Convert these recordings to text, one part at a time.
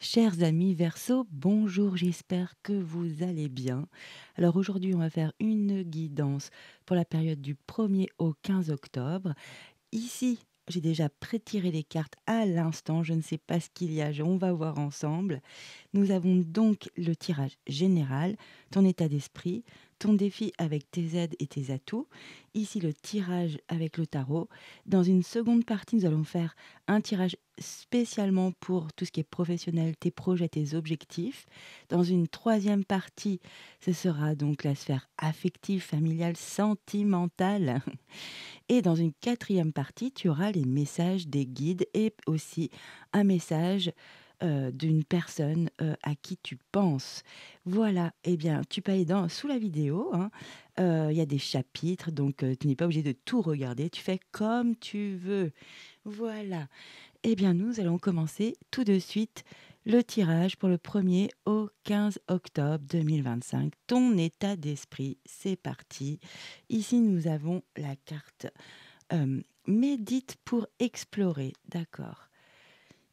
Chers amis Verseau, bonjour, j'espère que vous allez bien. Alors aujourd'hui, on va faire une guidance pour la période du 1er au 15 octobre. Ici, j'ai déjà prétiré les cartes à l'instant, je ne sais pas ce qu'il y a, on va voir ensemble. Nous avons donc le tirage général, ton état d'esprit, ton défi avec tes aides et tes atouts. Ici, le tirage avec le tarot. Dans une seconde partie, nous allons faire un tirage spécialement pour tout ce qui est professionnel, tes projets, tes objectifs. Dans une troisième partie, ce sera donc la sphère affective, familiale, sentimentale. Et dans une quatrième partie, tu auras les messages des guides et aussi un message d'une personne à qui tu penses. Voilà, eh bien, tu peux aller sous la vidéo, hein. Il y a des chapitres, donc tu n'es pas obligé de tout regarder, tu fais comme tu veux. Voilà, eh bien, nous allons commencer tout de suite le tirage pour le 1er au 15 octobre 2025. Ton état d'esprit, c'est parti. Ici, nous avons la carte médite pour explorer. D'accord.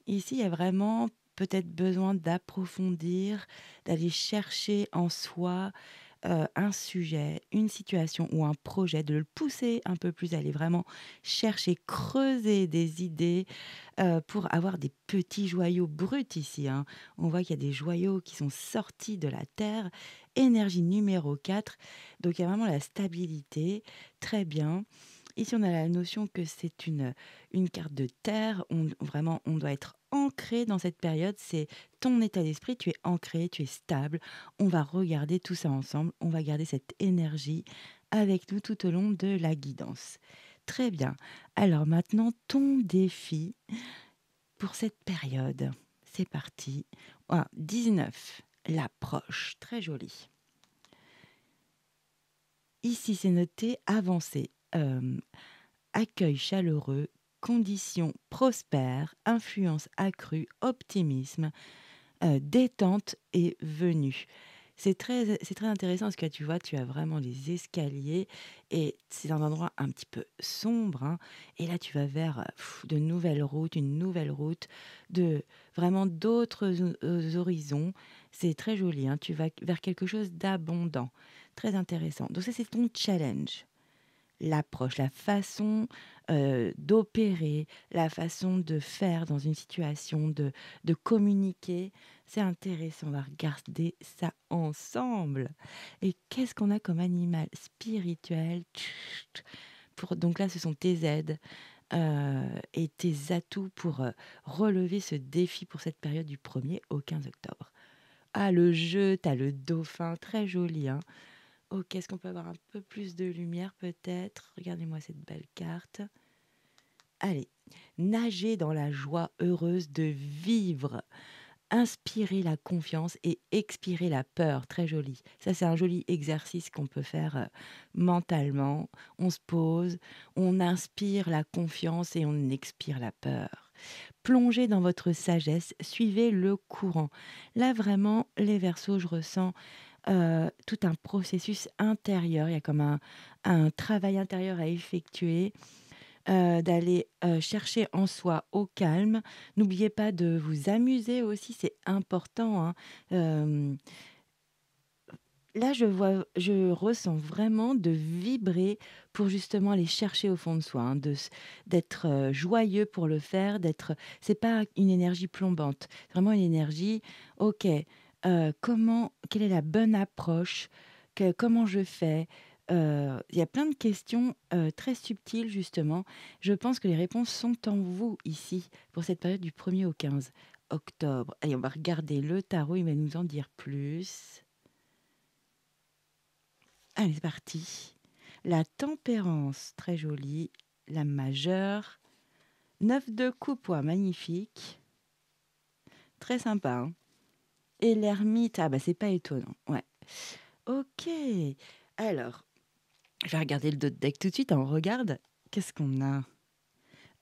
Ici, il y a vraiment peut-être besoin d'approfondir, d'aller chercher en soi un sujet, une situation ou un projet, de le pousser un peu plus, aller vraiment chercher, creuser des idées pour avoir des petits joyaux bruts ici, hein. On voit qu'il y a des joyaux qui sont sortis de la terre. Énergie numéro 4. Donc il y a vraiment la stabilité. Très bien. Ici, on a la notion que c'est une carte de terre. Vraiment, on doit être ancré dans cette période. C'est ton état d'esprit. Tu es ancré, tu es stable. On va regarder tout ça ensemble. On va garder cette énergie avec nous tout au long de la guidance. Très bien. Alors maintenant, ton défi pour cette période. C'est parti. Ah, 19. L'approche. Très joli. Ici, c'est noté avancé. Accueil chaleureux, conditions prospères, influence accrue, optimisme, détente et venue. C'est très intéressant parce que tu vois, tu as vraiment des escaliers et c'est un endroit un petit peu sombre, hein. Et là, tu vas vers de nouvelles routes, une nouvelle route, de vraiment d'autres horizons. C'est très joli, hein. Tu vas vers quelque chose d'abondant, très intéressant. Donc ça, c'est ton challenge. L'approche, la façon d'opérer, la façon de faire dans une situation, de communiquer. C'est intéressant, on va regarder ça ensemble. Et qu'est-ce qu'on a comme animal spirituel? Donc là, ce sont tes aides et tes atouts pour relever ce défi pour cette période du 1er au 15 octobre. Ah, le jeu, t'as le dauphin, très joli, hein. Ok, est-ce qu'on peut avoir un peu plus de lumière peut-être? Regardez-moi cette belle carte. Allez, nager dans la joie heureuse de vivre. Inspirer la confiance et expirer la peur. Très joli. Ça, c'est un joli exercice qu'on peut faire mentalement. On se pose, on inspire la confiance et on expire la peur. Plongez dans votre sagesse, suivez le courant. Là, vraiment, les Verseaux, je ressens tout un processus intérieur. Il y a comme un travail intérieur à effectuer, d'aller chercher en soi au calme. N'oubliez pas de vous amuser aussi, c'est important, hein. Euh, Là, je ressens vraiment de vibrer pour justement aller chercher au fond de soi, hein, d'être joyeux pour le faire, c'est pas une énergie plombante, c'est vraiment une énergie, ok, quelle est la bonne approche, comment je fais? Il y a plein de questions très subtiles, justement. Je pense que les réponses sont en vous ici, pour cette période du 1er au 15 octobre. Allez, on va regarder le tarot, il va nous en dire plus. Allez, c'est parti. La tempérance, très jolie. La majeure. 9 de coupe, ouais, magnifique. Très sympa, hein. Et l'ermite, ah bah c'est pas étonnant. Ouais. Ok. Alors, je vais regarder le dos de deck tout de suite. On regarde. Qu'est-ce qu'on a?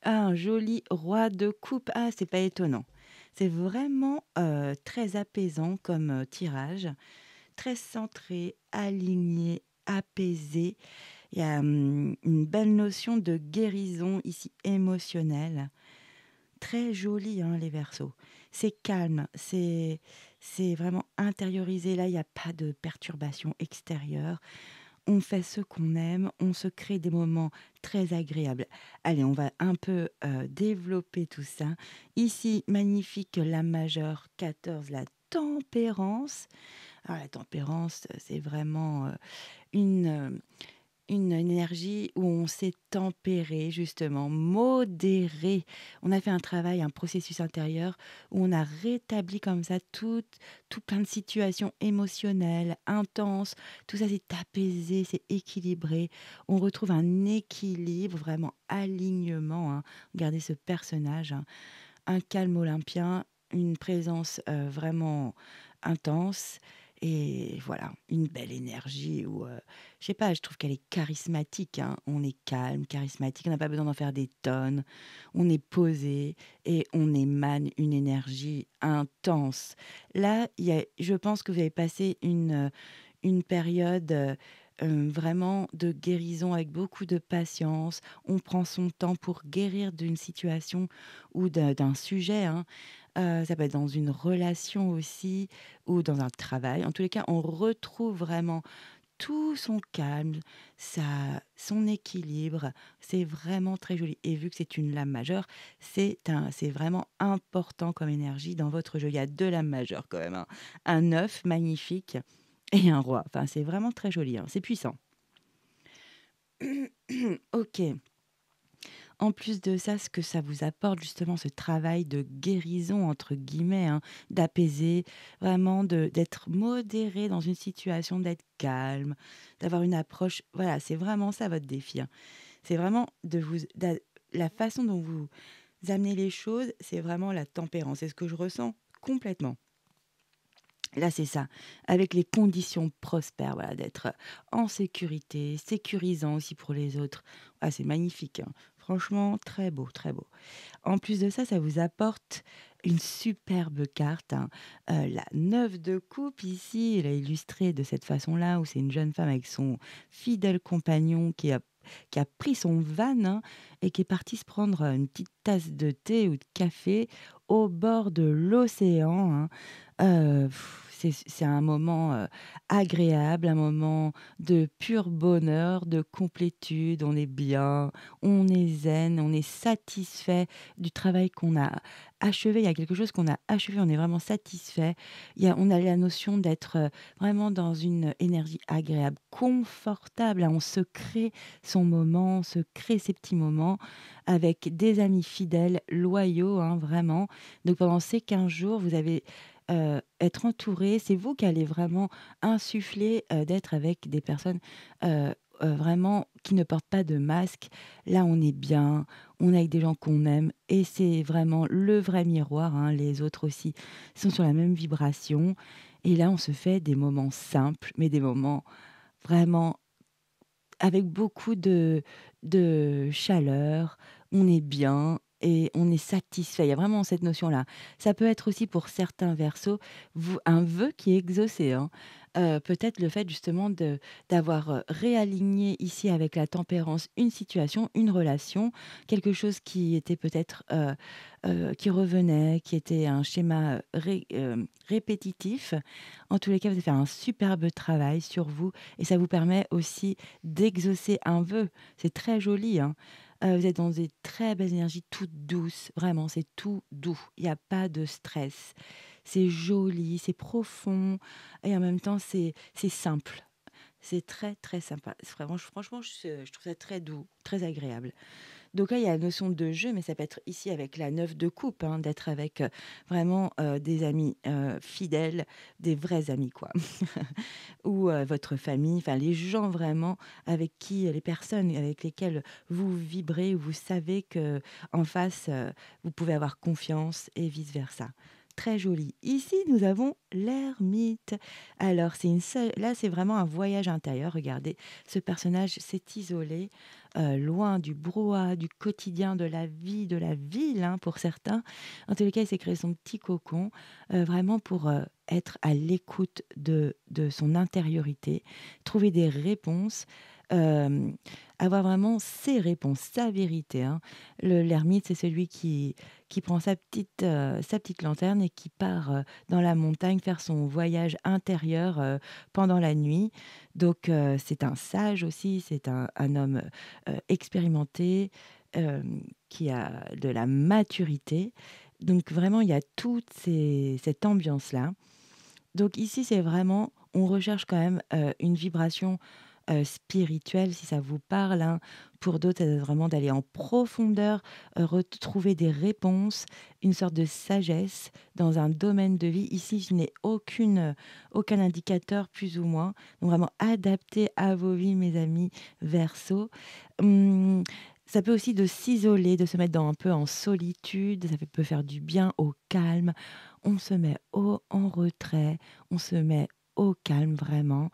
Ah, un joli roi de coupe. Ah, c'est pas étonnant. C'est vraiment très apaisant comme tirage. Très centré, aligné, apaisé. Il y a une belle notion de guérison ici émotionnelle. Très joli, hein, les Verseaux. C'est calme, c'est vraiment intériorisé. Là, il y a pas de perturbations extérieures. On fait ce qu'on aime, on se crée des moments très agréables. Allez, on va un peu, développer tout ça. Ici, magnifique, la majeure 14, la tempérance. Alors la tempérance, c'est vraiment, une, une énergie où on s'est tempéré justement, modéré. On a fait un travail, un processus intérieur où on a rétabli comme ça tout plein de situations émotionnelles, intenses. Tout ça s'est apaisé, c'est équilibré. On retrouve un équilibre, vraiment alignement, hein. Regardez ce personnage, hein, un calme olympien, une présence vraiment intense et voilà, une belle énergie où, je sais pas, je trouve qu'elle est charismatique, hein. On est calme, charismatique, on n'a pas besoin d'en faire des tonnes. On est posé et on émane une énergie intense. Là, je pense que vous avez passé une période, vraiment de guérison avec beaucoup de patience. On prend son temps pour guérir d'une situation ou d'un sujet, hein. Ça peut être dans une relation aussi ou dans un travail. En tous les cas, on retrouve vraiment tout son calme, son équilibre. C'est vraiment très joli et vu que c'est une lame majeure, c'est vraiment important comme énergie dans votre jeu. Il y a 2 lames majeures quand même, hein. Un 9 magnifique et un roi. Enfin, c'est vraiment très joli, hein, c'est puissant. OK. En plus de ça, ce que ça vous apporte justement ce travail de «guérison» entre guillemets, hein, d'apaiser, vraiment d'être modéré dans une situation, d'être calme, d'avoir une approche voilà, c'est vraiment ça votre défi, hein. C'est vraiment de vous d'a la façon dont vous amenez les choses, c'est vraiment la tempérance. C'est ce que je ressens complètement. Là, c'est ça, avec les conditions prospères, voilà, d'être en sécurité, sécurisant aussi pour les autres. Ah, c'est magnifique, hein. Franchement, très beau, très beau. En plus de ça, ça vous apporte une superbe carte, hein. La 9 de coupe ici, elle est illustrée de cette façon-là, où c'est une jeune femme avec son fidèle compagnon qui a pris son van, hein, et qui est parti se prendre une petite tasse de thé ou de café au bord de l'océan, hein. C'est un moment, agréable, un moment de pur bonheur, de complétude. On est bien, on est zen, on est satisfait du travail qu'on a achevé. Il y a quelque chose qu'on a achevé, on est vraiment satisfait. On a la notion d'être, vraiment dans une énergie agréable, confortable, hein. On se crée son moment, on se crée ses petits moments avec des amis fidèles, loyaux, hein, vraiment. Donc pendant ces 15 jours, vous avez être entouré, c'est vous qui allez vraiment insuffler, d'être avec des personnes, vraiment qui ne portent pas de masque. Là, on est bien, on est avec des gens qu'on aime et c'est vraiment le vrai miroir, hein. Les autres aussi sont sur la même vibration et là, on se fait des moments simples, mais des moments vraiment avec beaucoup de chaleur, on est bien et on est satisfait. Il y a vraiment cette notion-là. Ça peut être aussi pour certains versos, un vœu qui est exaucé, hein. Peut-être le fait justement d'avoir, réaligné ici avec la tempérance une situation, une relation, quelque chose qui était peut-être, qui revenait, qui était un schéma, répétitif. En tous les cas, vous avez fait un superbe travail sur vous et ça vous permet aussi d'exaucer un vœu. C'est très joli, hein. Vous êtes dans des très belles énergies toutes douces, vraiment, c'est tout doux. Il y a pas de stress. C'est joli, c'est profond et en même temps, c'est simple. C'est très, très sympa. C'est vraiment franchement, je trouve ça très doux, très agréable. Donc là, il y a la notion de jeu, mais ça peut être ici avec la 9 de coupe, hein, d'être avec, vraiment, des amis, fidèles, des vrais amis, quoi. Ou votre famille, enfin les gens vraiment avec qui les personnes avec lesquelles vous vibrez, où vous savez que en face, vous pouvez avoir confiance et vice versa. Très joli. Ici, nous avons l'ermite. Alors, là, c'est vraiment un voyage intérieur. Regardez, ce personnage s'est isolé, loin du brouhaha, du quotidien, de la vie, de la ville, hein, pour certains. En tous les cas, il s'est créé son petit cocon, vraiment pour, être à l'écoute de son intériorité, trouver des réponses, hem, avoir vraiment ses réponses, sa vérité, hein. L'ermite, c'est celui qui prend sa petite lanterne et qui part, dans la montagne faire son voyage intérieur, pendant la nuit. Donc c'est un sage aussi, c'est un homme, expérimenté, qui a de la maturité. Donc vraiment, il y a toute cette ambiance-là. Donc ici, c'est vraiment on recherche quand même, une vibration, spirituelle si ça vous parle, hein. Pour d'autres, ça va être vraiment d'aller en profondeur, retrouver des réponses, une sorte de sagesse dans un domaine de vie. Ici, je n'ai aucun indicateur plus ou moins, donc vraiment adapté à vos vies, mes amis Verseau. Mmh, Ça peut aussi de s'isoler, de se mettre dans un peu en solitude, ça peut faire du bien au calme. On se met en retrait, on se met au calme vraiment.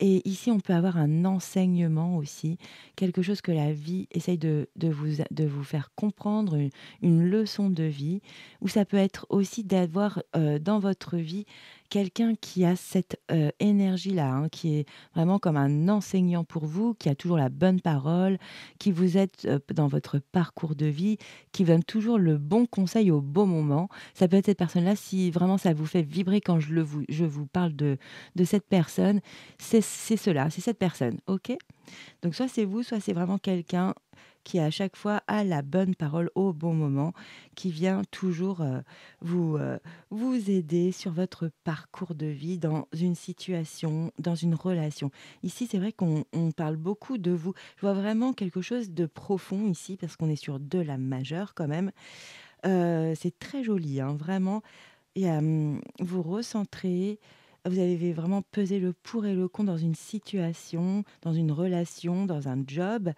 Et ici, on peut avoir un enseignement aussi, quelque chose que la vie essaye de vous faire comprendre, une leçon de vie, ou ça peut être aussi d'avoir dans votre vie quelqu'un qui a cette énergie-là, hein, qui est vraiment comme un enseignant pour vous, qui a toujours la bonne parole, qui vous aide dans votre parcours de vie, qui donne toujours le bon conseil au bon moment. Ça peut être cette personne-là, si vraiment ça vous fait vibrer quand je vous parle de cette personne, c'est cela, c'est cette personne, OK? Donc soit c'est vous, soit c'est vraiment quelqu'un qui à chaque fois a la bonne parole au bon moment, qui vient toujours, vous aider sur votre parcours de vie, dans une situation, dans une relation. Ici, c'est vrai qu'on parle beaucoup de vous. Je vois vraiment quelque chose de profond ici, parce qu'on est sur de la majeure quand même. C'est très joli, hein, vraiment. Et vous recentrez, vous avez vraiment pesé le pour et le contre dans une situation, dans une relation, dans un job.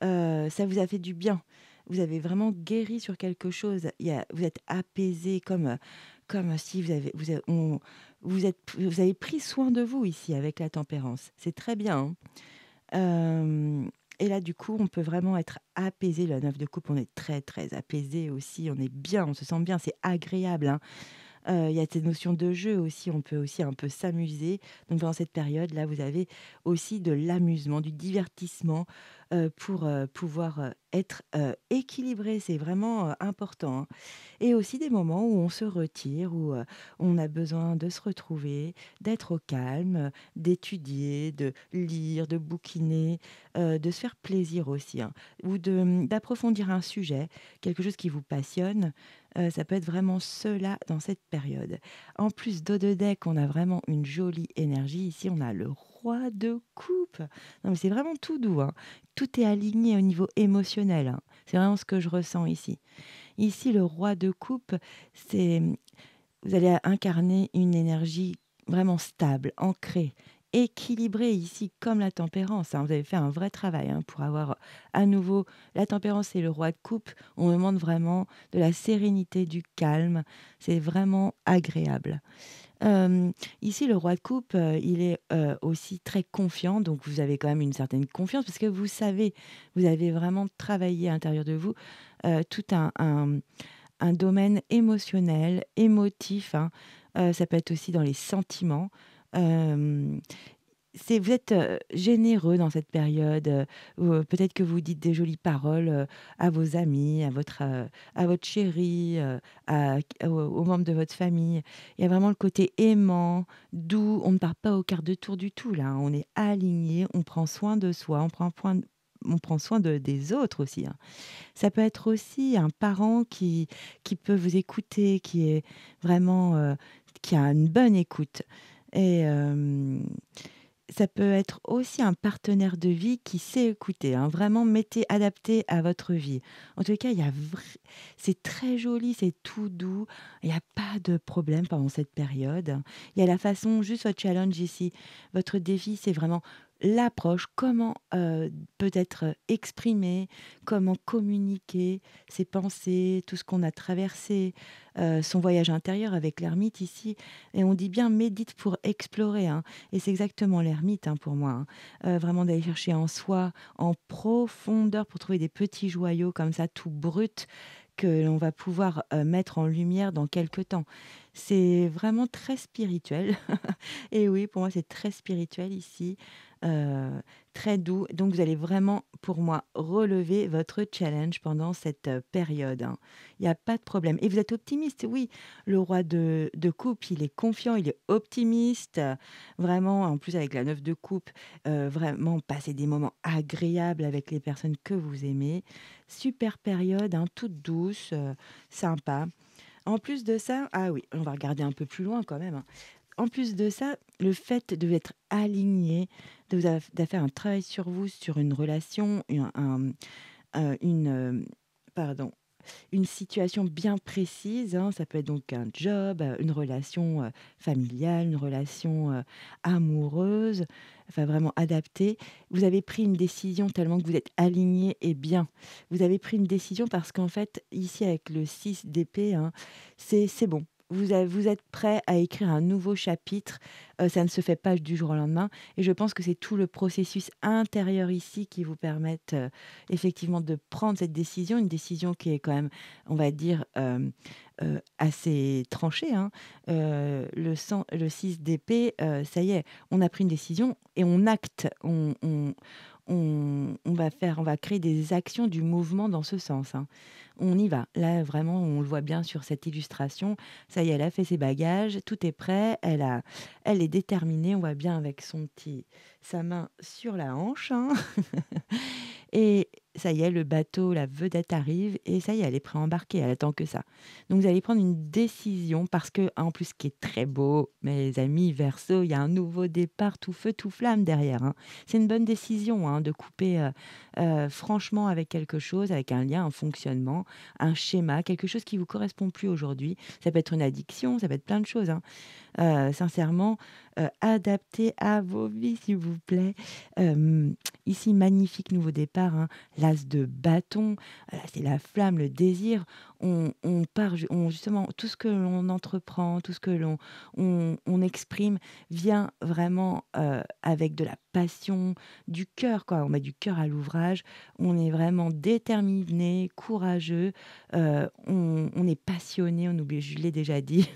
Ça vous a fait du bien. Vous avez vraiment guéri sur quelque chose. Vous êtes apaisé comme si vous avez pris soin de vous ici avec la tempérance. C'est très bien, hein. Et là, du coup, on peut vraiment être apaisé. La 9 de coupe, on est très, très apaisé aussi. On est bien, on se sent bien, c'est agréable, hein. Il y a ces notions de jeu aussi, on peut aussi un peu s'amuser. Donc dans cette période-là, vous avez aussi de l'amusement, du divertissement, pour, pouvoir, être, équilibré. C'est vraiment, important, hein. Et aussi des moments où on se retire, où, on a besoin de se retrouver, d'être au calme, d'étudier, de lire, de bouquiner, de se faire plaisir aussi, hein, ou d'approfondir un sujet, quelque chose qui vous passionne. Ça peut être vraiment cela dans cette période. En plus d'eau de deck, on a vraiment une jolie énergie. Ici, on a le roi de coupe. Non, mais c'est vraiment tout doux, hein. Tout est aligné au niveau émotionnel, hein. C'est vraiment ce que je ressens ici. Ici, le roi de coupe, c'est vous allez incarner une énergie vraiment stable, ancrée, équilibrée ici comme la tempérance, hein. Vous avez fait un vrai travail, hein, pour avoir à nouveau la tempérance et le roi de coupe. On demande vraiment de la sérénité, du calme. C'est vraiment agréable. Hem, Ici, le roi de coupe, il est, aussi très confiant, donc vous avez quand même une certaine confiance parce que vous savez, vous avez vraiment travaillé à l'intérieur de vous, tout un domaine émotionnel, émotif, hein. Ça peut être aussi dans les sentiments. Hem, vous êtes, généreux dans cette période, ou, peut-être que vous dites des jolies paroles, à vos amis, à votre chéri, aux membres de votre famille. Il y a vraiment le côté aimant, doux. On ne part pas au quart de tour du tout là, hein. On est aligné, on prend soin de soi, on prend soin des autres aussi, hein. Ça peut être aussi un parent qui peut vous écouter, qui est vraiment, qui a une bonne écoute. Et ça peut être aussi un partenaire de vie qui sait écouter, hein. Vraiment adapté à votre vie. En tout cas, c'est très joli, c'est tout doux. Il y a pas de problème pendant cette période. Il y a la façon juste votre challenge ici, votre défi, c'est vraiment l'approche, comment, peut-être, exprimer, comment communiquer ses pensées, tout ce qu'on a traversé, son voyage intérieur avec l'ermite ici. Et on dit bien: «Médite pour explorer», hein. Et c'est exactement l'ermite, hein, pour moi, hein. Vraiment d'aller chercher en soi, en profondeur pour trouver des petits joyaux comme ça, tout bruts, que l'on va pouvoir, mettre en lumière dans quelque temps. C'est vraiment très spirituel. Et oui, pour moi, c'est très spirituel ici. heu, très doux. Donc vous allez vraiment, pour moi, relever votre challenge pendant cette, période, hein. Il y a pas de problème et vous êtes optimiste, oui. Le roi de coupe, il est confiant, il est optimiste, vraiment, en plus avec la 9 de coupe, vraiment passer des moments agréables avec les personnes que vous aimez. Super période, hein, toute douce, sympa. En plus de ça, ah oui, on va regarder un peu plus loin quand même, hein. En plus de ça, le fait de être aligné, de faire un travail sur vous, sur une relation, une, pardon, une situation bien précise, hein. Ça peut être donc un job, une relation, familiale, une relation, amoureuse, enfin vraiment adaptée. Vous avez pris une décision tellement que vous êtes aligné et bien. Vous avez pris une décision parce qu'en fait, ici avec le 6 d'épée, hein, c'est bon. Vous êtes prêt à écrire un nouveau chapitre, ça ne se fait pas du jour au lendemain et je pense que c'est tout le processus intérieur ici qui vous permette, effectivement de prendre cette décision, une décision qui est quand même, on va dire, assez tranchée, hein. Le 6 d'épée, ça y est, on a pris une décision et on acte. On va créer des actions, du mouvement dans ce sens, hein. On y va. Là, vraiment, on le voit bien sur cette illustration. Ça y est, elle a fait ses bagages, tout est prêt, elle est déterminée. On voit bien avec sa main sur la hanche, hein. Et ça y est, le bateau, la vedette arrive et ça y est, elle est prête à embarquer, elle attend que ça. Donc vous allez prendre une décision parce que, en plus, ce qui est très beau, mes amis Verseau, il y a un nouveau départ tout feu, tout flamme derrière, hein. C'est une bonne décision, hein, de couper, franchement avec quelque chose, avec un lien, un fonctionnement, un schéma, quelque chose qui vous correspond plus aujourd'hui. Ça peut être une addiction, ça peut être plein de choses, hein. Sincèrement, adapté à vos vies, s'il vous plaît. Ici, magnifique nouveau départ, hein, l'as de bâton, c'est la flamme, le désir. On part justement, tout ce que l'on entreprend, tout ce que on exprime vient vraiment, avec de la passion, du cœur, quoi. On met du cœur à l'ouvrage, on est vraiment déterminé, courageux, on est passionné, on oublie, je l'ai déjà dit.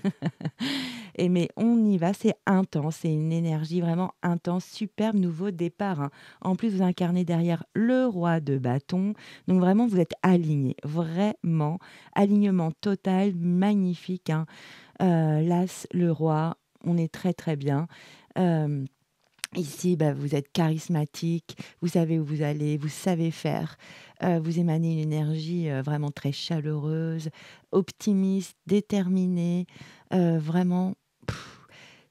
Et mais on y va, c'est intense, c'est une énergie vraiment intense, superbe nouveau départ, hein. En plus, vous incarnez derrière le roi de bâton, donc vraiment vous êtes aligné, vraiment alignement total, magnifique, hein. L'as, le roi, on est très, très bien. Hem Ici, bah, vous êtes charismatique, vous savez où vous allez, vous savez faire. Vous émanez une énergie, vraiment très chaleureuse, optimiste, déterminée, vraiment,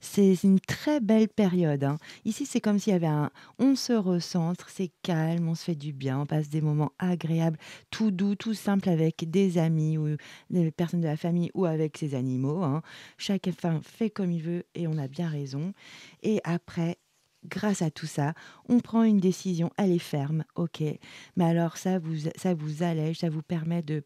c'est une très belle période, hein. Ici, c'est comme s'il y avait un on se recentre, c'est calme, on se fait du bien, on passe des moments agréables, tout doux, tout simple avec des amis ou des personnes de la famille ou avec ses animaux, hein. Chacun fait comme il veut et on a bien raison et après, grâce à tout ça, on prend une décision, elle est ferme, OK, mais alors ça vous allège, ça vous permet de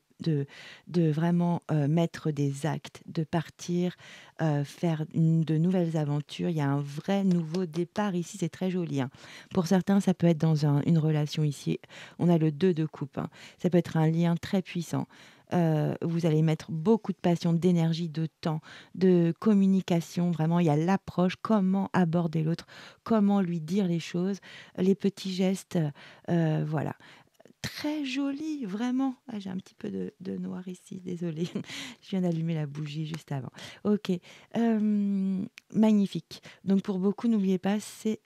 vraiment, mettre des actes, de partir, faire de nouvelles aventures. Il y a un vrai nouveau départ ici, c'est très joli, hein. Pour certains, ça peut être dans une relation ici, on a le 2 de coupe, hein. Ça peut être un lien très puissant. Vous allez mettre beaucoup de passion, d'énergie, de temps, de communication. Vraiment, il y a l'approche, comment aborder l'autre, comment lui dire les choses, les petits gestes, voilà. Très joli, vraiment. Ah, j'ai un petit peu de noir ici, désolée. Je viens d'allumer la bougie juste avant. OK, magnifique. Donc pour beaucoup, n'oubliez pas, c'est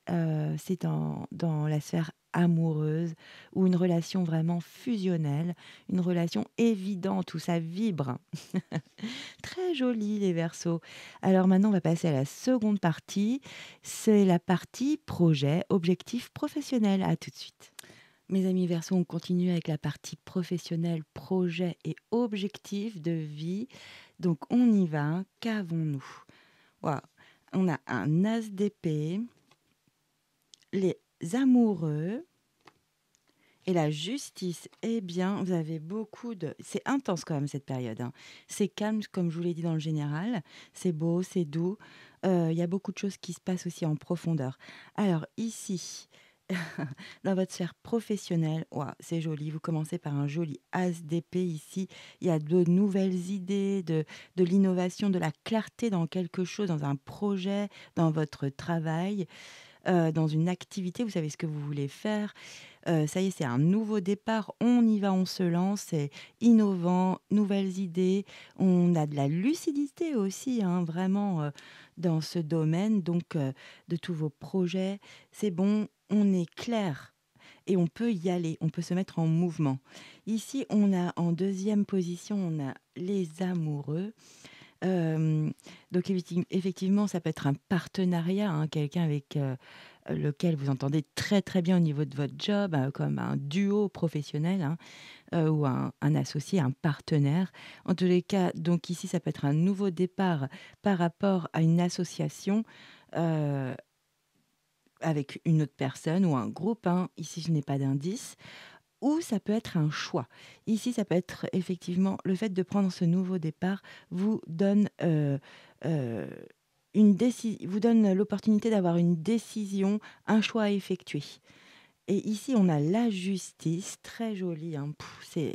dans la sphère amoureuse ou une relation vraiment fusionnelle, une relation évidente où ça vibre. Très joli les Verseaux. Alors maintenant, on va passer à la seconde partie. C'est la partie projet, objectif professionnel. À tout de suite. Mes amis Verseaux, on continue avec la partie professionnelle, projet et objectif de vie. Donc on y va, hein. Qu'avons-nous? Waouh. On a un as d'épée, les amoureux et la justice. Eh bien, vous avez beaucoup de... C'est intense quand même cette période, hein. C'est calme, comme je vous l'ai dit dans le général. C'est beau, c'est doux. Il y a beaucoup de choses qui se passent aussi en profondeur. Alors ici, dans votre sphère professionnelle, ouah, c'est joli. Vous commencez par un joli as d'épée ici. Il y a de nouvelles idées, de l'innovation, de la clarté dans quelque chose, dans un projet, dans votre travail. dans une activité, vous savez ce que vous voulez faire. Ça y est, c'est un nouveau départ, on y va, on se lance, c'est innovant, nouvelles idées. On a de la lucidité aussi, hein, vraiment, dans ce domaine, donc de tous vos projets. C'est bon, on est clair et on peut y aller, on peut se mettre en mouvement. Ici, on a en deuxième position, on a les amoureux. Hem, donc effectivement, ça peut être un partenariat, hein, quelqu'un avec, lequel vous entendez très, très bien au niveau de votre job, comme un duo professionnel, hein, ou un associé, un partenaire. En tous les cas, donc ici, ça peut être un nouveau départ par rapport à une association, heu, avec une autre personne ou un groupe, hein. Ici, je n'ai pas d'indice. Ou ça peut être un choix. Ici, ça peut être effectivement le fait de prendre ce nouveau départ vous donne, heu, vous donne l'opportunité d'avoir une décision, un choix à effectuer. Et ici, on a la justice, très jolie, hein.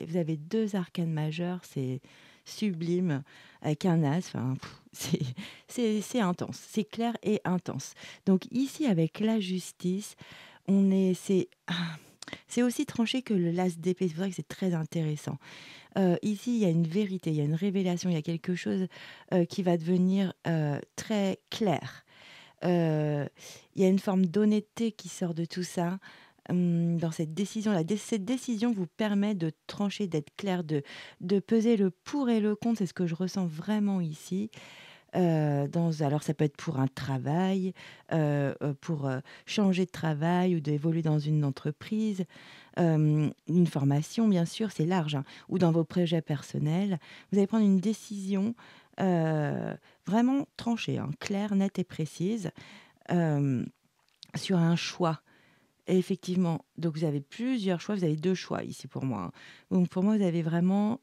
Vous avez 2 arcanes majeures, c'est sublime, avec un as, enfin, c'est intense, c'est clair et intense. Donc ici, avec la justice, on est c'est aussi tranché que le las d'épée, c'est vrai que c'est très intéressant. Ici, il y a une vérité, il y a une révélation, il y a quelque chose, qui va devenir, très clair. Heu, il y a une forme d'honnêteté qui sort de tout ça, dans cette décision. Cette décision vous permet de trancher, d'être clair, de peser le pour et le contre. C'est ce que je ressens vraiment ici. Alors ça peut être pour un travail, pour, changer de travail ou d'évoluer dans une entreprise, une formation bien sûr, c'est large, hein, ou dans vos projets personnels. Vous allez prendre une décision, heu, vraiment tranchée, hein, claire, nette et précise, hem, sur un choix. Et effectivement, donc vous avez plusieurs choix, vous avez 2 choix ici pour moi, hein. Donc pour moi, vous avez vraiment,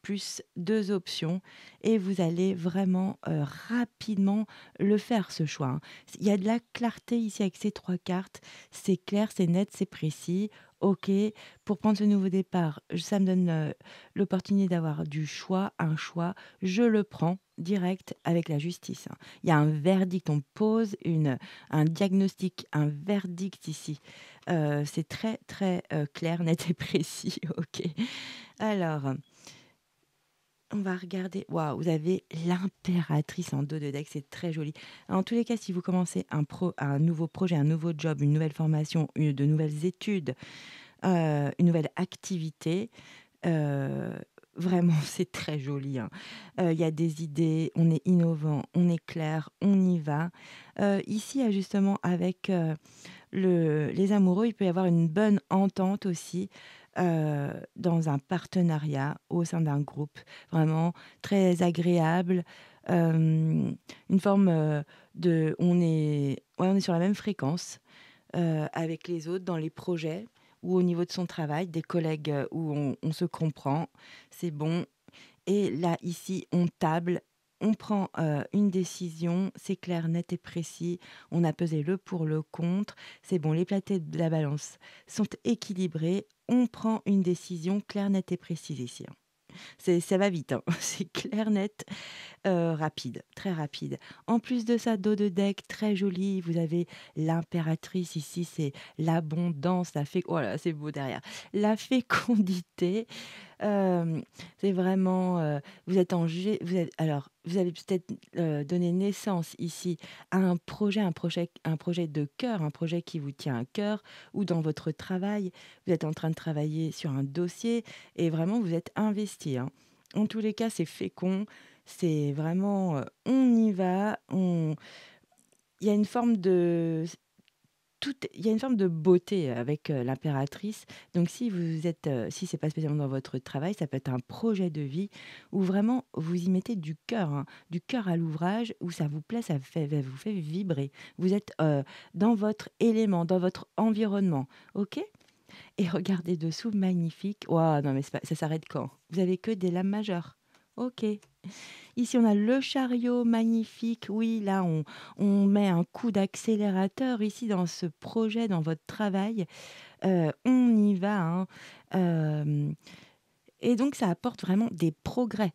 plus 2 options et vous allez vraiment, rapidement le faire ce choix, hein. Il y a de la clarté ici avec ces 3 cartes, c'est clair, c'est net, c'est précis. OK, pour prendre ce nouveau départ, ça me donne, l'opportunité d'avoir du choix, un choix, je le prends direct avec la justice, hein. Il y a un verdict, on pose un diagnostic, un verdict ici. C'est très, très, clair, net et précis. OK. Alors, on va regarder. Waouh, vous avez l'impératrice en dos de deck, c'est très joli. En tous les cas, si vous commencez un nouveau projet, un nouveau job, une nouvelle formation, de nouvelles études, une nouvelle activité, heu, vraiment, c'est très joli, hein. Il y a des idées, on est innovant, on est clair, on y va. Ici, justement, avec, les amoureux, il peut y avoir une bonne entente aussi, dans un partenariat au sein d'un groupe, vraiment très agréable, une forme, de on est sur la même fréquence, avec les autres dans les projets ou au niveau de son travail, des collègues, où on se comprend, c'est bon. Et là, ici, on table, on prend, une décision, c'est clair, net et précis. On a pesé le pour, le contre. C'est bon, les plateaux de la balance sont équilibrés. On prend une décision claire, nette et précise ici, hein. Ça va vite, hein. C'est clair, net, rapide, très rapide. En plus de ça, dos de deck très joli, vous avez l'impératrice ici, c'est l'abondance, oh là là, c'est beau derrière. La fécondité, c'est vraiment, vous avez peut-être, donné naissance ici à un projet de cœur, un projet qui vous tient à cœur ou dans votre travail, vous êtes en train de travailler sur un dossier et vraiment vous êtes investi, hein. En tous les cas, c'est fécond, c'est vraiment, on y va, on il y a une forme de il y a une forme de beauté avec, l'impératrice. Donc si c'est pas spécialement dans votre travail, ça peut être un projet de vie où vraiment vous y mettez du cœur, hein, du cœur à l'ouvrage, où ça vous plaît, ça vous fait vibrer. Vous êtes, dans votre élément, dans votre environnement, OK? Et regardez dessous, magnifique. Waouh, non mais c'est pas ça s'arrête quand? Vous avez que des lames majeures? OK. Ici, on a le chariot magnifique. Oui, là, on met un coup d'accélérateur ici dans ce projet, dans votre travail. On y va, hein. Hem Et donc ça apporte vraiment des progrès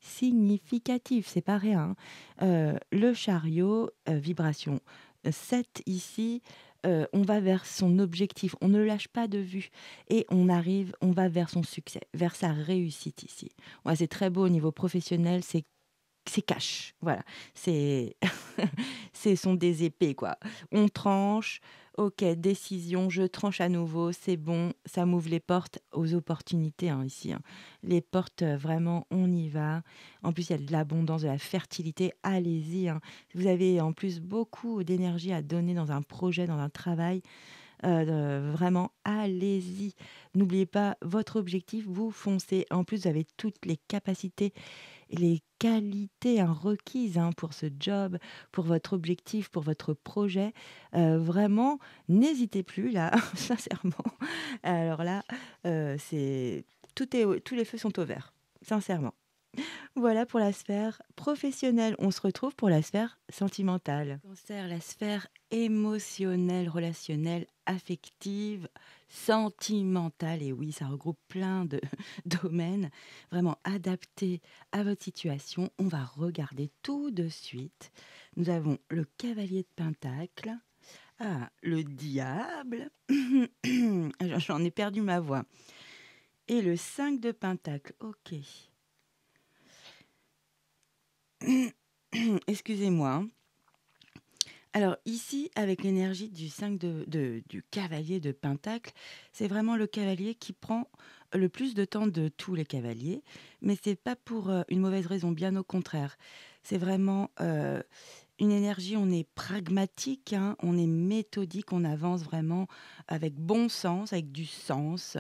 significatifs, c'est pas rien, hein. Le chariot, vibration 7 ici, on va vers son objectif, on ne le lâche pas de vue et on va vers son succès, vers sa réussite ici. Ouais, c'est très beau au niveau professionnel, c'est cash, voilà. C'est ce sont des épées, quoi. On tranche, OK, décision, je tranche à nouveau, c'est bon, ça m'ouvre les portes aux opportunités, hein, ici, hein. Les portes, vraiment, on y va. En plus, il y a de l'abondance, de la fertilité, allez-y, hein. Vous avez en plus beaucoup d'énergie à donner dans un projet, dans un travail. Vraiment, allez-y. N'oubliez pas votre objectif, vous foncez. En plus, vous avez toutes les capacités et les qualités, hein, requises, hein, pour ce job, pour votre objectif, pour votre projet. Vraiment, n'hésitez plus là, sincèrement. Alors là, c'est tout est au tous les feux sont au vert, sincèrement. Voilà pour la sphère professionnelle. On se retrouve pour la sphère sentimentale. Cancer, la sphère émotionnelle, relationnelle, affective, sentimentale. Et oui, ça regroupe plein de domaines vraiment adaptés à votre situation. On va regarder tout de suite. Nous avons le cavalier de Pentacle. Ah, le diable. J'en ai perdu ma voix. Et le 5 de Pentacle. Ok. Excusez-moi, hein. Alors ici, avec l'énergie du 5 du cavalier de Pentacle, c'est vraiment le cavalier qui prend le plus de temps de tous les cavaliers, mais c'est pas pour une mauvaise raison, bien au contraire. C'est vraiment une énergie, on est pragmatique, hein, on est méthodique, on avance vraiment avec bon sens, avec du sens.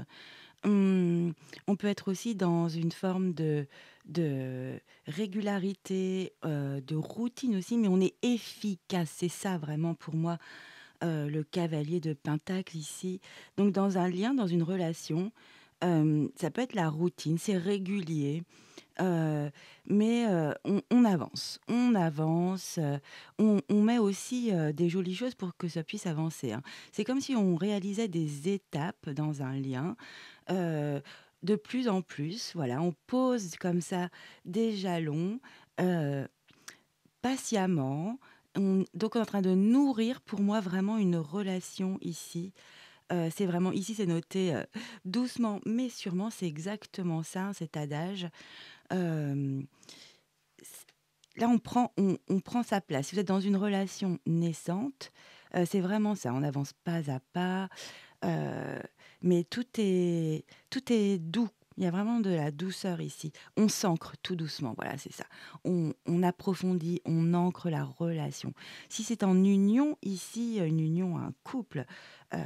Mmh, on peut être aussi dans une forme de régularité, de routine aussi, mais on est efficace. C'est ça vraiment pour moi, le cavalier de Pentacle ici. Donc dans un lien, dans une relation, ça peut être la routine, c'est régulier, heu, mais on avance, on met aussi, des jolies choses pour que ça puisse avancer, hein. C'est comme si on réalisait des étapes dans un lien, heu, de plus en plus, voilà, on pose comme ça des jalons, heu, patiemment. Donc on est en train de nourrir pour moi vraiment une relation ici. C'est vraiment ici c'est noté, doucement mais sûrement, c'est exactement ça, hein, cet adage. Hem, c Là on prend sa place. Si vous êtes dans une relation naissante, c'est vraiment ça, on avance pas à pas. Heu, mais tout est doux. Il y a vraiment de la douceur ici. On s'ancre tout doucement, voilà, c'est ça. On approfondit, on ancre la relation. Si c'est en union ici, une union, un couple, heu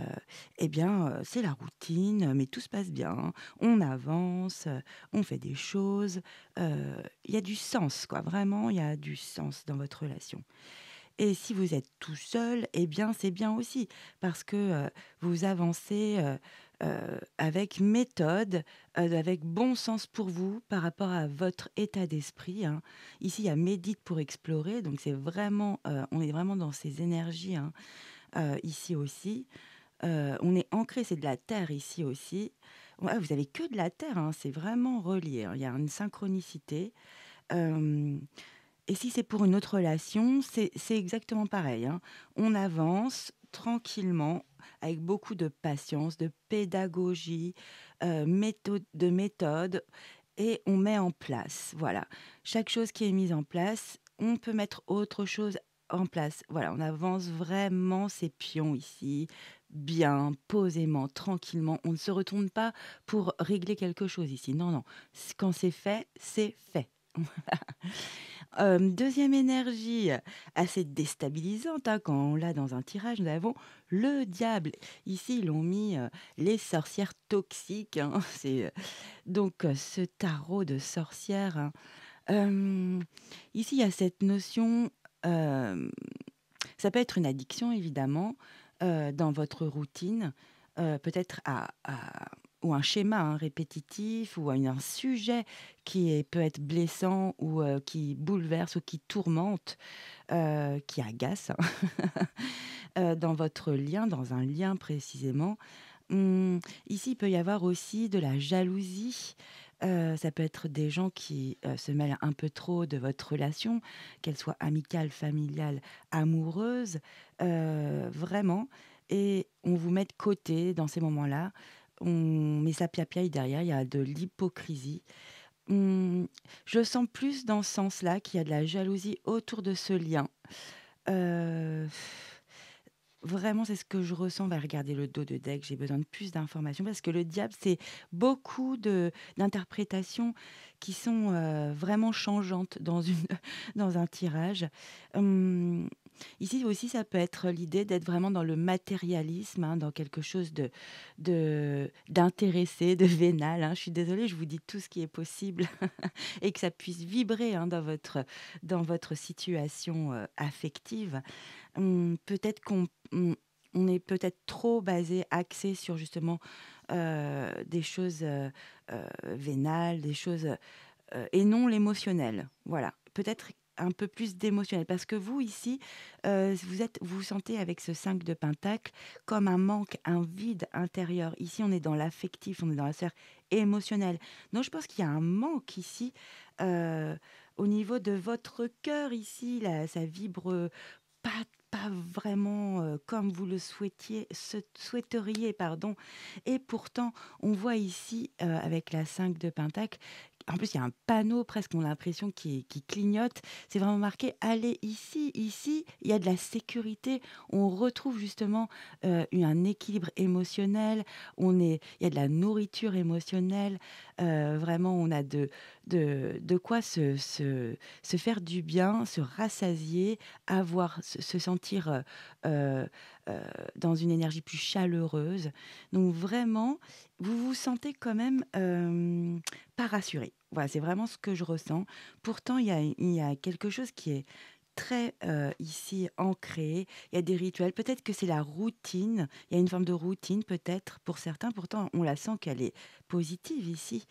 et bien, c'est la routine, mais tout se passe bien, hein. On avance, on fait des choses, il y a du sens, quoi. Vraiment, il y a du sens dans votre relation. Et si vous êtes tout seul, eh bien, c'est bien aussi parce que, vous avancez, avec méthode, avec bon sens pour vous par rapport à votre état d'esprit, hein. Ici, il y a médite pour explorer, donc c'est vraiment, on est vraiment dans ces énergies, hein, ici aussi. On est ancré, c'est de la terre ici aussi. Ouais, vous avez que de la terre, hein, c'est vraiment relié, hein, il y a une synchronicité. Hem et si c'est pour une autre relation, c'est exactement pareil, hein. On avance tranquillement, avec beaucoup de patience, de pédagogie, de méthode et on met en place, voilà. Chaque chose qui est mise en place, on peut mettre autre chose en place. Voilà, on avance vraiment ses pions ici, bien, posément, tranquillement. On ne se retourne pas pour régler quelque chose ici. Non, non. Quand c'est fait, c'est fait. 2e énergie, assez déstabilisante, hein, quand on l'a dans un tirage, nous avons le diable. Ici, ils l'ont mis, les sorcières toxiques, hein, c'est, donc ce tarot de sorcière, hein. Hem, Ici, il y a cette notion, hem, ça peut être une addiction évidemment, dans votre routine, peut-être à ou un schéma, hein, répétitif ou à un sujet peut être blessant ou qui bouleverse ou qui tourmente, qui agace, hein, dans votre lien, dans un lien précisément. Ici, il peut y avoir aussi de la jalousie, Ça peut être des gens qui, se mêlent un peu trop de votre relation, qu'elle soit amicale, familiale, amoureuse, vraiment, et on vous met de côté dans ces moments-là. On met sa piapiaille derrière, il y a de l'hypocrisie. Mmh, je sens plus dans ce sens-là qu'il y a de la jalousie autour de ce lien. Heu, Vraiment, c'est ce que je ressens. On va regarder le dos de deck, j'ai besoin de plus d'informations parce que le diable, c'est beaucoup d'interprétations qui sont, vraiment changeantes dans une dans un tirage. Hem, Ici aussi, ça peut être l'idée d'être vraiment dans le matérialisme, hein, dans quelque chose d'intéressé, de vénal, hein. Je suis désolée, je vous dis tout ce qui est possible et que ça puisse vibrer, hein, dans votre situation, affective. Peut-être on est peut-être trop basé, axé sur justement, des choses, vénales, des choses, et non l'émotionnel. Voilà, peut-être un peu plus d'émotionnel parce que vous ici, vous vous sentez avec ce 5 de pentacle comme un manque, un vide intérieur. Ici, on est dans l'affectif, on est dans la sphère émotionnelle. Donc je pense qu'il y a un manque ici, heu, au niveau de votre cœur ici, là, ça vibre, pas pas vraiment, comme vous le souhaiteriez, pardon, et pourtant, on voit ici, avec la 5 de pentacle, en plus, il y a un panneau presque, on a l'impression qui clignote. C'est vraiment marqué: «Allez ici, ici, il y a de la sécurité». On retrouve justement, un équilibre émotionnel, il y a de la nourriture émotionnelle, vraiment on a de quoi se faire du bien, se rassasier, avoir se sentir, heu heu, dans une énergie plus chaleureuse. Donc vraiment, vous vous sentez quand même, pas rassuré. Voilà, c'est vraiment ce que je ressens. Pourtant, il y a quelque chose qui est très, ici ancré. Il y a des rituels. Peut-être que c'est la routine. Il y a une forme de routine peut-être pour certains. Pourtant, on la sent qu'elle est positive ici.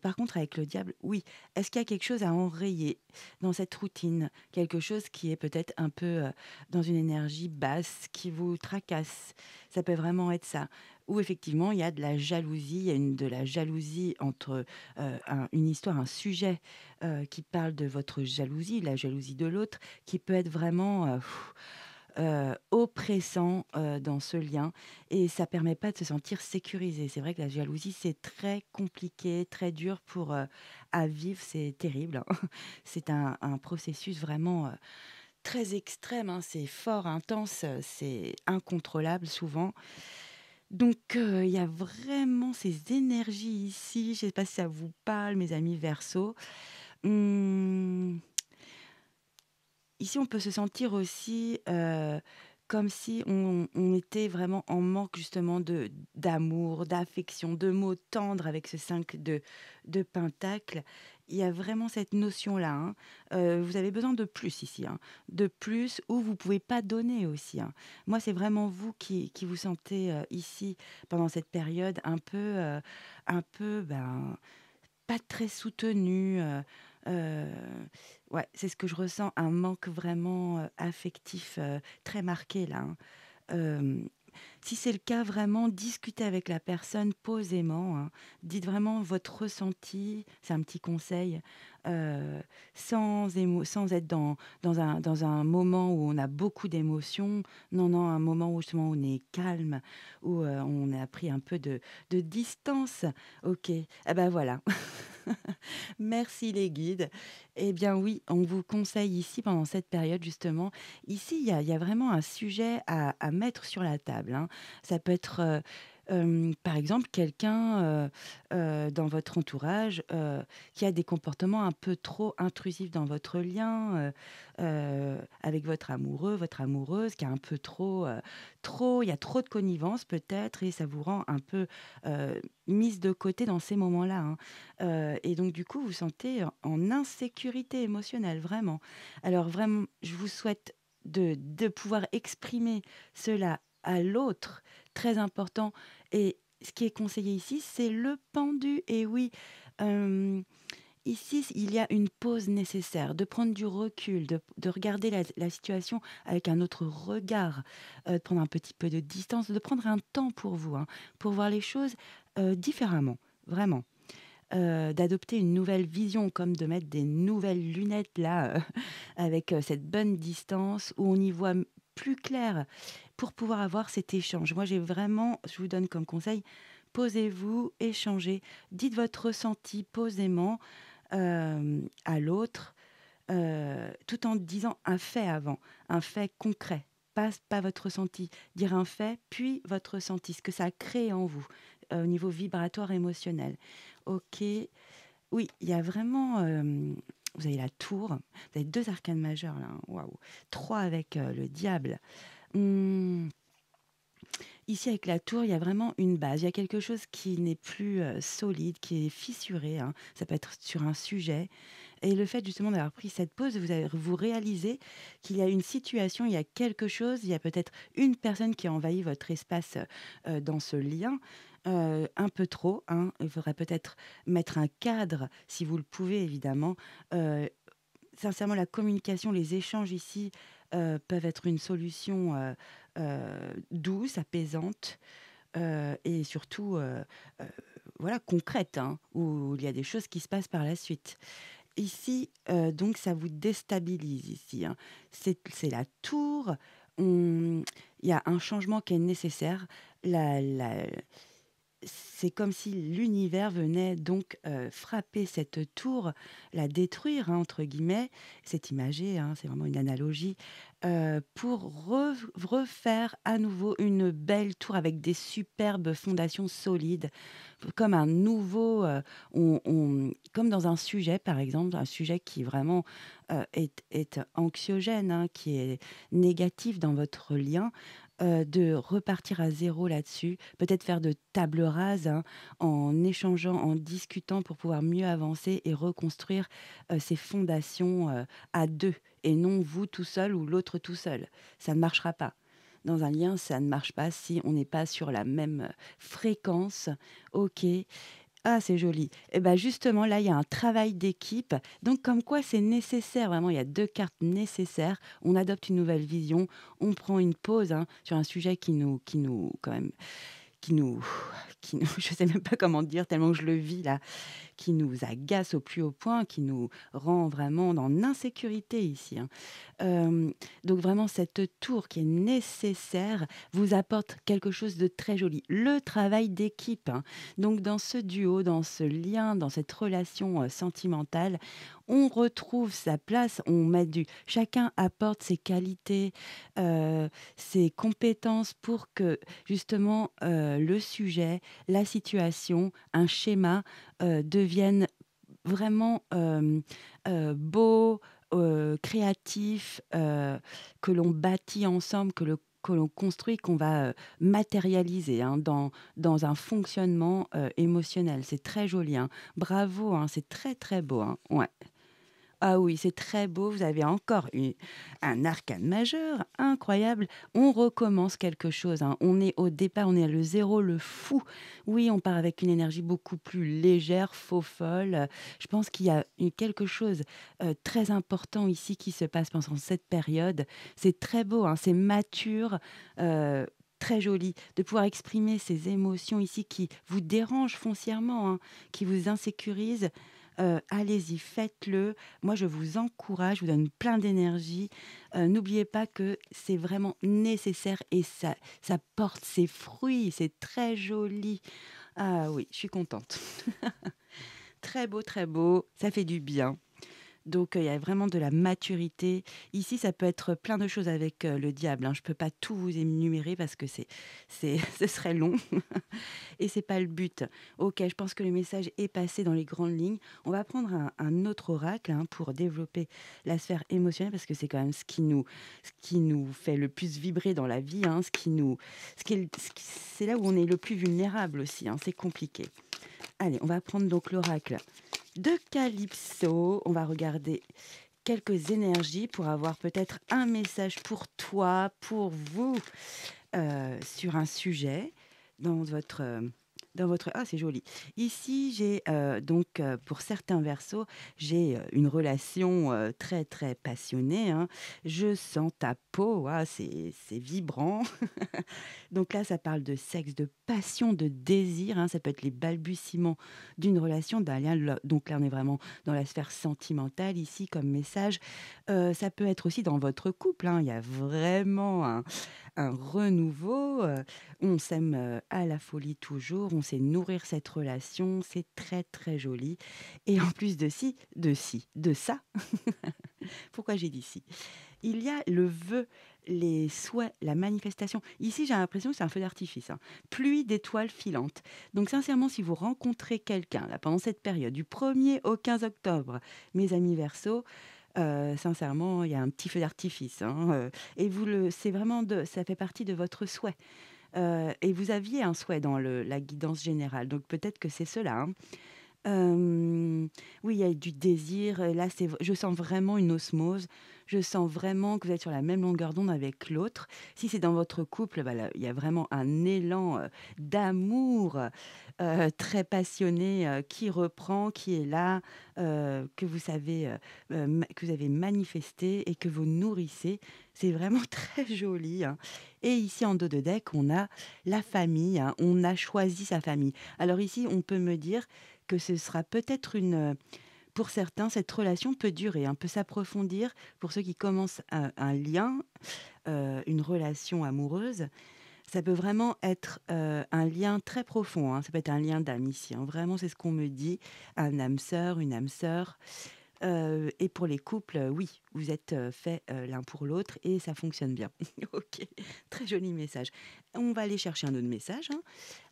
Par contre, avec le diable, oui. Est-ce qu'il y a quelque chose à enrayer dans cette routine? Quelque chose qui est peut-être un peu, dans une énergie basse, qui vous tracasse? Ça peut vraiment être ça. Ou effectivement, il y a de la jalousie, il y a de la jalousie entre, une histoire, un sujet, qui parle de votre jalousie, la jalousie de l'autre, qui peut être vraiment, oppressant, dans ce lien, et ça permet pas de se sentir sécurisé. C'est vrai que la jalousie, c'est très compliqué, très dur à vivre, c'est terrible, hein. C'est un processus vraiment, très extrême, hein. C'est fort, intense, c'est incontrôlable souvent. Donc il y a vraiment ces énergies ici, je sais pas si ça vous parle mes amis Verseau. Mmh. Ici, on peut se sentir aussi, comme si on était vraiment en manque justement d'amour, d'affection, de mots tendres avec ce 5 de pentacle. Il y a vraiment cette notion-là, hein. Vous avez besoin de plus ici, hein, de plus, ou vous pouvez pas donner aussi, hein. Moi, c'est vraiment vous qui vous sentez, ici, pendant cette période un peu, ben, pas très soutenu, heu, ouais, c'est ce que je ressens, un manque vraiment, affectif, très marqué là, hein. Hem, Si c'est le cas, vraiment discutez avec la personne posément, hein. Dites vraiment votre ressenti, c'est un petit conseil, heu, sans être dans un moment où on a beaucoup d'émotions. Non, non, un moment où justement on est calme, où, on a pris un peu de distance. OK, eh ben voilà. Merci les guides. Eh bien oui, on vous conseille ici pendant cette période justement. Ici, il y a vraiment un sujet à mettre sur la table, hein. Ça peut être, par exemple, quelqu'un, dans votre entourage, qui a des comportements un peu trop intrusifs dans votre lien, avec votre amoureux, votre amoureuse, qui est un peu trop il y a trop de connivence peut-être et ça vous rend un peu, mise de côté dans ces moments-là, hein. Et donc du coup, vous sentez en insécurité émotionnelle, vraiment. Alors vraiment, je vous souhaite de pouvoir exprimer cela à l'autre, très important, et ce qui est conseillé ici, c'est le pendu, et oui, hem, ici, il y a une pause nécessaire, de prendre du recul, de regarder la situation avec un autre regard, de prendre un petit peu de distance, de prendre un temps pour vous, hein, pour voir les choses, différemment, vraiment. d'adopter une nouvelle vision, comme de mettre des nouvelles lunettes là, avec cette bonne distance où on y voit plus clair pour pouvoir avoir cet échange. Moi, je vous donne comme conseil, posez-vous, échangez, dites votre ressenti posément à l'autre, tout en disant un fait avant, un fait concret. Pas votre ressenti, dire un fait, puis votre ressenti, ce que ça crée en vous, au niveau vibratoire émotionnel. Ok, oui, il y a vraiment. Vous avez la tour, vous avez deux arcanes majeures là, hein, waouh, trois avec le diable. Hum, Ici, avec la tour, il y a vraiment une base. Il y a quelque chose qui n'est plus solide, qui est fissuré, hein. Ça peut être sur un sujet. Et le fait justement d'avoir pris cette pause, vous réalisez qu'il y a une situation, il y a quelque chose, il y a peut-être une personne qui a envahi votre espace dans ce lien. Un peu trop, hein. Il faudrait peut-être mettre un cadre, si vous le pouvez évidemment. Euh, Sincèrement, la communication, les échanges ici peuvent être une solution douce, apaisante et surtout euh, voilà, concrète, hein, où il y a des choses qui se passent par la suite. Ici, donc, ça vous déstabilise ici, hein. C'est la tour. Il y a un changement qui est nécessaire. C'est comme si l'univers venait donc frapper cette tour, la détruire, hein, entre guillemets. C'est imagé, hein, c'est vraiment une analogie, pour refaire à nouveau une belle tour avec des superbes fondations solides, comme un nouveau, comme dans un sujet, par exemple, un sujet qui vraiment est anxiogène, hein, qui est négatif dans votre lien, de repartir à zéro là-dessus, peut-être faire de table rase, hein, en échangeant, en discutant pour pouvoir mieux avancer et reconstruire ces fondations à deux et non vous tout seul ou l'autre tout seul. Ça ne marchera pas. Dans un lien, ça ne marche pas si on n'est pas sur la même fréquence. Ok. Ah, c'est joli. Et ben justement, là, il y a un travail d'équipe. Donc, comme quoi c'est nécessaire, vraiment, il y a deux cartes nécessaires. On adopte une nouvelle vision, on prend une pause, hein, sur un sujet quand même, qui nous, je sais même pas comment dire, tellement que je le vis là, qui nous agace au plus haut point, qui nous rend vraiment dans l'insécurité ici, hein. Donc vraiment, cette tour qui est nécessaire vous apporte quelque chose de très joli. Le travail d'équipe, hein. Donc dans ce duo, dans ce lien, dans cette relation sentimentale, on retrouve sa place, chacun apporte ses qualités, ses compétences pour que justement le sujet, la situation, un schéma deviennent vraiment beaux, créatifs, que l'on bâtit ensemble, que l'on construit, qu'on va matérialiser, hein, dans un fonctionnement émotionnel. C'est très joli, hein. Bravo, hein, c'est très très beau, hein. Ouais. Ah oui, c'est très beau. Vous avez encore un arcane majeur incroyable. On recommence quelque chose, hein. On est au départ, on est à le zéro, le fou. Oui, on part avec une énergie beaucoup plus légère, faux folle. Je pense qu'il y a quelque chose très important ici qui se passe pendant cette période. C'est très beau, hein, c'est mature. Très joli de pouvoir exprimer ces émotions ici qui vous dérangent foncièrement, hein, qui vous insécurisent. Allez-y, faites-le. Moi, je vous encourage, je vous donne plein d'énergie. N'oubliez pas que c'est vraiment nécessaire et ça porte ses fruits. C'est très joli. Ah oui, je suis contente. Très beau, très beau. Ça fait du bien. Donc, il y a vraiment de la maturité. Ici, ça peut être plein de choses avec le diable, hein. Je ne peux pas tout vous énumérer parce que ce serait long. Et c'est pas le but. Ok, je pense que le message est passé dans les grandes lignes. On va prendre un autre oracle, hein, pour développer la sphère émotionnelle parce que c'est quand même ce qui nous fait le plus vibrer dans la vie, hein, c'est là où on est le plus vulnérable aussi, hein, c'est compliqué. Allez, on va prendre donc l'oracle de Calypso. On va regarder quelques énergies pour avoir peut-être un message pour toi, pour vous, sur un sujet dans votre Dans votre ah, c'est joli. Ici, j'ai, donc, pour certains versos, j'ai, une relation, très, très passionnée, hein. Je sens ta peau, ah, c'est vibrant. Donc là, ça parle de sexe, de passion, de désir, hein. Ça peut être les balbutiements d'une relation, d'un lien. Donc là, on est vraiment dans la sphère sentimentale ici comme message. Ça peut être aussi dans votre couple, hein. Il y a vraiment un renouveau. On s'aime à la folie toujours. On sait nourrir cette relation. C'est très, très joli. Et en plus de ça, pourquoi j'ai dit si? Il y a le vœu, les souhaits, la manifestation. Ici, j'ai l'impression que c'est un feu d'artifice, hein. Pluie d'étoiles filantes. Donc sincèrement, si vous rencontrez quelqu'un là pendant cette période du 1er au 15 octobre, mes amis Verseaux, sincèrement, il y a un petit feu d'artifice, hein, et c'est vraiment ça fait partie de votre souhait. Et vous aviez un souhait dans la guidance générale, donc peut-être que c'est cela, hein. Oui, il y a du désir et là, je sens vraiment une osmose. Je sens vraiment que vous êtes sur la même longueur d'onde avec l'autre. Si c'est dans votre couple, bah, là, il y a vraiment un élan, d'amour, très passionné, qui reprend, qui est là, que vous savez, que vous avez manifesté et que vous nourrissez. C'est vraiment très joli, hein. Et ici, en dos de deck, on a la famille, hein. On a choisi sa famille. Alors ici, on peut me dire que ce sera peut-être pour certains, cette relation peut durer, hein, peut s'approfondir. Pour ceux qui commencent un lien, une relation amoureuse, ça peut vraiment être un lien très profond, hein. Ça peut être un lien d'âme ici, hein. Vraiment, c'est ce qu'on me dit. Un âme sœur, une âme sœur. Et pour les couples, oui, vous êtes faits l'un pour l'autre et ça fonctionne bien. Ok, très joli message. On va aller chercher un autre message, hein.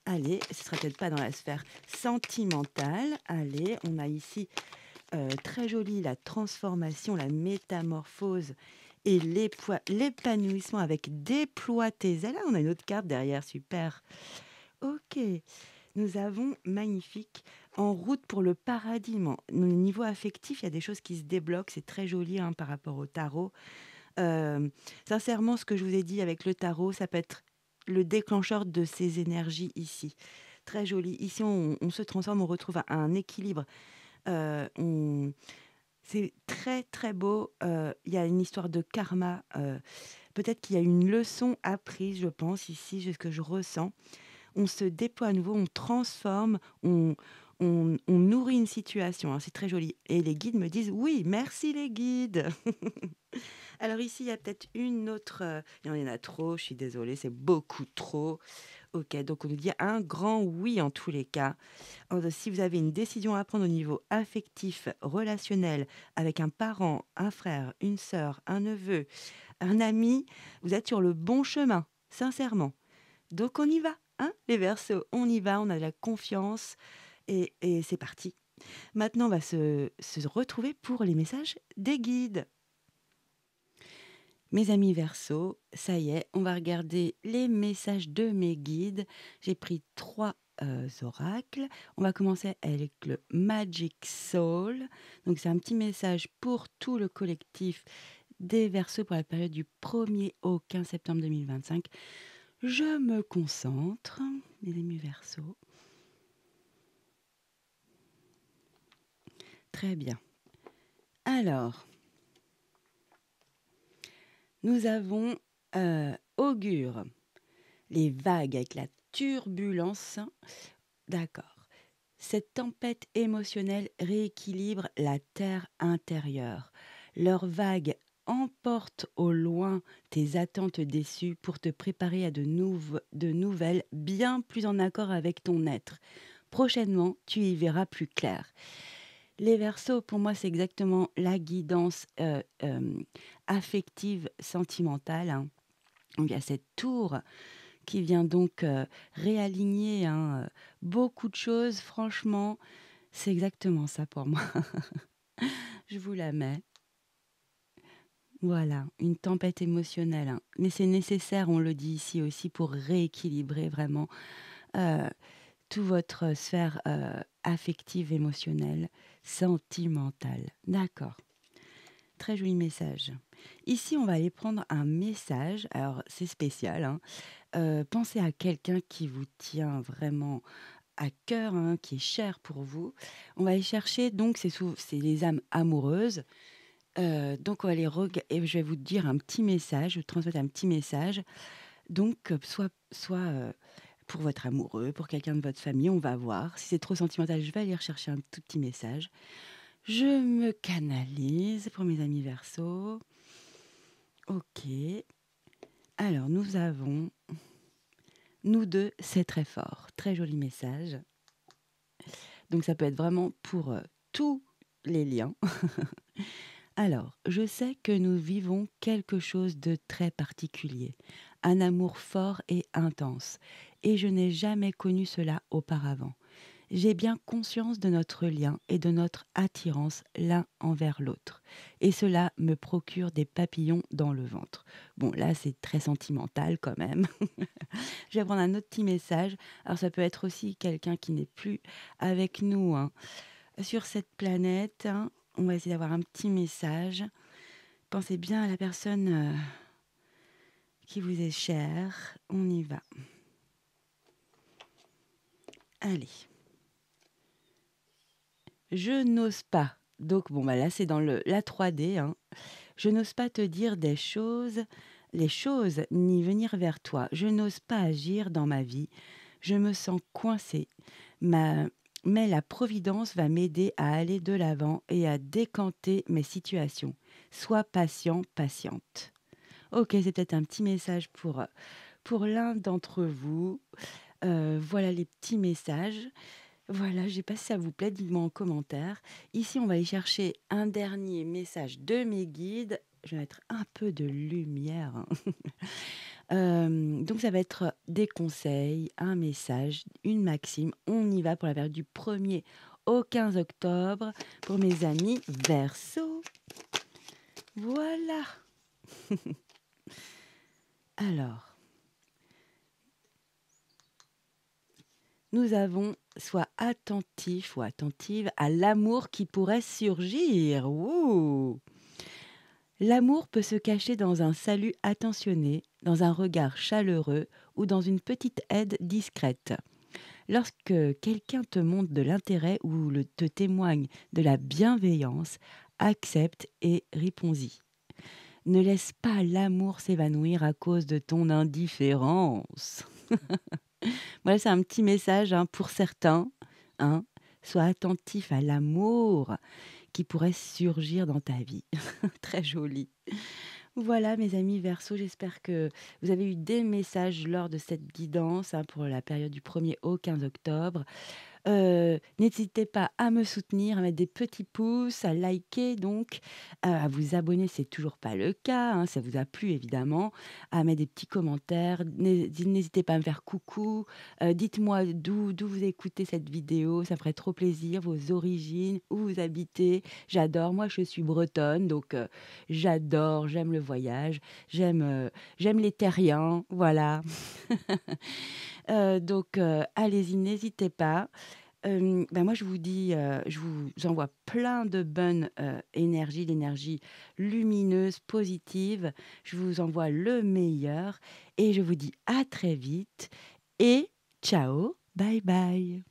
Allez, ce sera peut-être pas dans la sphère sentimentale. Allez, on a ici très joli la transformation, la métamorphose et l'épanouissement avec déploie tes ailes. Ah, on a une autre carte derrière, super. Ok, nous avons magnifique en route pour le paradis. Au niveau affectif, il y a des choses qui se débloquent. C'est très joli, hein, par rapport au tarot. Euh, Sincèrement, ce que je vous ai dit avec le tarot, ça peut être le déclencheur de ces énergies ici. Très joli. Ici, on se transforme, on retrouve un équilibre. On C'est très, très beau. Il y a une histoire de karma. Peut-être qu'il y a une leçon apprise, je pense, ici, c'est ce que je ressens. On se déploie à nouveau, on transforme, on nourrit une situation, hein, c'est très joli. Et les guides me disent: «Oui, merci les guides!» Alors ici, il y a peut-être une autre, il y en a trop, je suis désolée, c'est beaucoup trop. OK, donc on nous dit un grand oui en tous les cas. Si vous avez une décision à prendre au niveau affectif, relationnel, avec un parent, un frère, une sœur, un neveu, un ami, vous êtes sur le bon chemin, sincèrement. Donc on y va, hein, les Verseaux, on y va, on a de la confiance et c'est parti. Maintenant, on va se retrouver pour les messages des guides. Mes amis Verseaux, ça y est, on va regarder les messages de mes guides. J'ai pris 3 oracles. On va commencer avec le Magic Soul. Donc c'est un petit message pour tout le collectif des Verseaux pour la période du 1er au 15 septembre 2025. Je me concentre, mes amis Verseaux. Très bien. Alors, nous avons Augure, les vagues avec la turbulence. D'accord. Cette tempête émotionnelle rééquilibre la terre intérieure. Leurs vagues emportent au loin tes attentes déçues pour te préparer à de nouvelles bien plus en accord avec ton être. Prochainement, tu y verras plus clair. Les Verseaux, pour moi, c'est exactement la guidance affective, sentimentale, hein. Il y a cette tour qui vient donc réaligner, hein, beaucoup de choses. Franchement, c'est exactement ça pour moi. Je vous la mets. Voilà, une tempête émotionnelle, hein. Mais c'est nécessaire, on le dit ici aussi, pour rééquilibrer vraiment euh, toute votre sphère affective, émotionnelle, sentimentale. D'accord. Très joli message. Ici, on va aller prendre un message. Alors, c'est spécial, hein. Pensez à quelqu'un qui vous tient vraiment à cœur, hein, qui est cher pour vous. On va aller chercher, donc c'est les âmes amoureuses. Donc on va et je vais vous dire un petit message, je vais transmettre un petit message. Donc soit pour votre amoureux, pour quelqu'un de votre famille, on va voir. Si c'est trop sentimental, je vais aller rechercher un tout petit message. Je me canalise pour mes amis Verseau. Ok. Alors nous avons, nous deux, c'est très fort. Très joli message. Donc ça peut être vraiment pour tous les liens. Alors, je sais que nous vivons quelque chose de très particulier, un amour fort et intense, et je n'ai jamais connu cela auparavant. J'ai bien conscience de notre lien et de notre attirance l'un envers l'autre, et cela me procure des papillons dans le ventre. Bon, là, c'est très sentimental quand même. Je vais prendre un autre petit message. Alors, ça peut être aussi quelqu'un qui n'est plus avec nous, hein, sur cette planète, hein. On va essayer d'avoir un petit message. Pensez bien à la personne qui vous est chère. On y va. Allez. Je n'ose pas. Donc, bon, bah là, c'est dans la 3D, hein. Je n'ose pas te dire les choses, ni venir vers toi. Je n'ose pas agir dans ma vie. Je me sens coincée. Mais la Providence va m'aider à aller de l'avant et à décanter mes situations. Sois patient, patiente. Ok, c'est peut-être un petit message pour l'un d'entre vous. Voilà les petits messages. Voilà, je ne sais pas si ça vous plaît, dites-moi en commentaire. Ici, on va aller chercher un dernier message de mes guides. Je vais mettre un peu de lumière, hein. Donc, ça va être des conseils, un message, une maxime. On y va pour la période du 1er au 15 octobre pour mes amis Verseau. Voilà. Alors, nous avons sois attentif ou attentive à l'amour qui pourrait surgir. Ouh. L'amour peut se cacher dans un salut attentionné, dans un regard chaleureux ou dans une petite aide discrète. Lorsque quelqu'un te montre de l'intérêt ou te témoigne de la bienveillance, accepte et réponds-y. Ne laisse pas l'amour s'évanouir à cause de ton indifférence. Voilà, c'est un petit message, hein, pour certains, hein. Sois attentif à l'amour qui pourrait surgir dans ta vie. Très joli. Voilà, mes amis Verseau, j'espère que vous avez eu des messages lors de cette guidance, hein, pour la période du 1er au 15 octobre. N'hésitez pas à me soutenir, à mettre des petits pouces, à liker donc, à vous abonner, c'est toujours pas le cas, hein, ça vous a plu évidemment, à mettre des petits commentaires. N'hésitez pas à me faire coucou, dites-moi d'où vous écoutez cette vidéo, ça ferait trop plaisir, vos origines, où vous habitez. J'adore, moi je suis bretonne, donc j'adore, j'aime le voyage, j'aime les terriens, voilà. Donc allez-y, n'hésitez pas. Moi, je vous dis, je vous envoie plein de bonnes énergies, l'énergie lumineuse, positive. Je vous envoie le meilleur et je vous dis à très vite et ciao, bye bye.